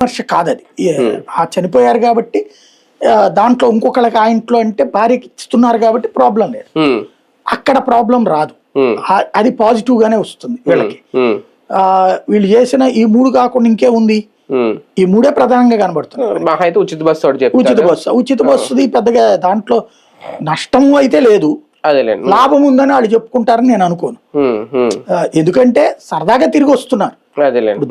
విమర్శ కాదది. ఆ చనిపోయారు కాబట్టి దాంట్లో ఇంకొకళ్ళకి ఆ ఇంట్లో అంటే భార్యకి ఇస్తున్నారు కాబట్టి ప్రాబ్లం లేదు, అక్కడ ప్రాబ్లం రాదు. అది పాజిటివ్ గానే వస్తుంది వీళ్ళకి. వీళ్ళు చేసిన ఈ 3 కాకుండా ఇంకే ఉంది, ఈ 3 ప్రధానంగా కనబడుతుంది. ఉచిత బస్సుది పెద్దగా దాంట్లో నష్టం అయితే లేదు, లాభం ఉందని వాళ్ళు చెప్పుకుంటారని నేను అనుకోను. ఎందుకంటే సరదాగా తిరిగి వస్తున్నారు,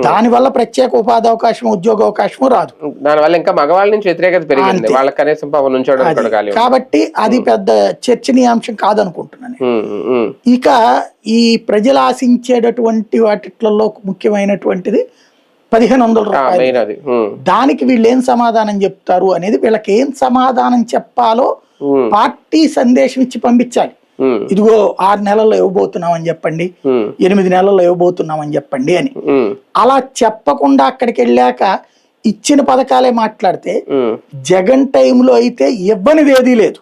దాని వల్ల ప్రత్యేక ఉపాధి అవకాశం ఉద్యోగ అవకాశం రాదు, దానివల్ల ఇంకా మగవాళ్ళ నుంచి వ్యతిరేకత పెరిగింది, వాళ్ళకి కనీసం పవన్ ఉంచడం. కాబట్టి అది పెద్ద చర్చనీయాంశం కాదనుకుంటున్నాను. ఇక ఈ ప్రజలు ఆశించేటటువంటి వాటిలలో ముఖ్యమైనటువంటిది 1500 రూపాయలు. దానికి వీళ్ళు ఏం సమాధానం చెప్తారు అనేది, వీళ్ళకి ఏం సమాధానం చెప్పాలో పార్టీ సందేశం ఇచ్చి పంపించాలి. ఇదిగో 6 నెలల్లో ఇవ్వబోతున్నాం అని చెప్పండి, 8 నెలల్లో ఇవ్వబోతున్నాం అని చెప్పండి అని. అలా చెప్పకుండా అక్కడికి వెళ్ళాక ఇచ్చిన పథకాలే మాట్లాడితే, జగన్ టైంలో అయితే ఇవ్వనిది ఏదీ లేదు.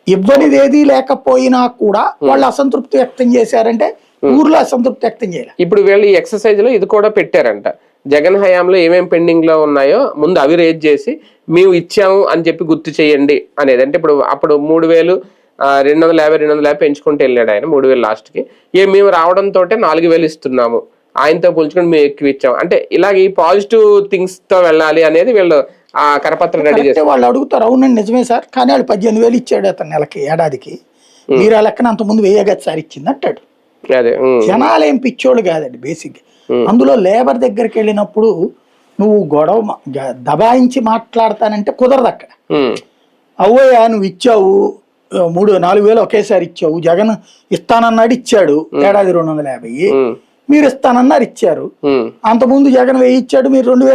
ఇవ్వనిది ఏదీ లేకపోయినా కూడా వాళ్ళు అసంతృప్తి వ్యక్తం చేశారంటే ఊర్లో అసంతృప్తి వ్యక్తం చేయాలి. ఇప్పుడు వీళ్ళు ఈ ఎక్సర్సైజ్ లో ఇది కూడా పెట్టారంట, జగన్ హయాంలో ఏమేమి పెండింగ్ లో ఉన్నాయో ముందు అవి రేజ్ చేసి మేము ఇచ్చాము అని చెప్పి గుర్తు చేయండి అనేది. అంటే అప్పుడు 3000 250 పెంచుకుంటూ వెళ్ళాడు ఆయన, 3000 లాస్ట్ కి. మేము రావడంతో 4000 ఇస్తున్నాము, ఆయనతో పోల్చుకొని మేము ఎక్కువ ఇచ్చాము అంటే. ఇలాగ ఈ పాజిటివ్ థింగ్స్ తో వెళ్ళాలి అనేది వీళ్ళు ఆ కరపత్రం రెడీ చేస్తే వాళ్ళు అడుగుతారు. అవునండి నిజమే సార్, కానీ వాళ్ళు 18,000 ఇచ్చాడు అతను నెలకి, ఏడాదికి. మీరు ఆ లెక్కన అంతకుముందు 1000 సార్ ఇచ్చింది అంటాడు. జనాలు ఏం పిచ్చోళ్ళు కాదండి బేసిక్. అందులో లేబర్ దగ్గరికి వెళ్ళినప్పుడు నువ్వు గొడవ దబాయించి మాట్లాడతానంటే కుదరదు అక్కడ. అవ్వయ్యా నువ్వు ఇచ్చావు 4,000 ఒకేసారి ఇచ్చావు, జగన్ ఇస్తానన్నాడు ఇచ్చాడు, ఏడాది 250, మీరు ఇస్తానన్నారు ఇచ్చారు. అంతకుముందు జగన్ 1000 ఇచ్చాడు, మీరు 2000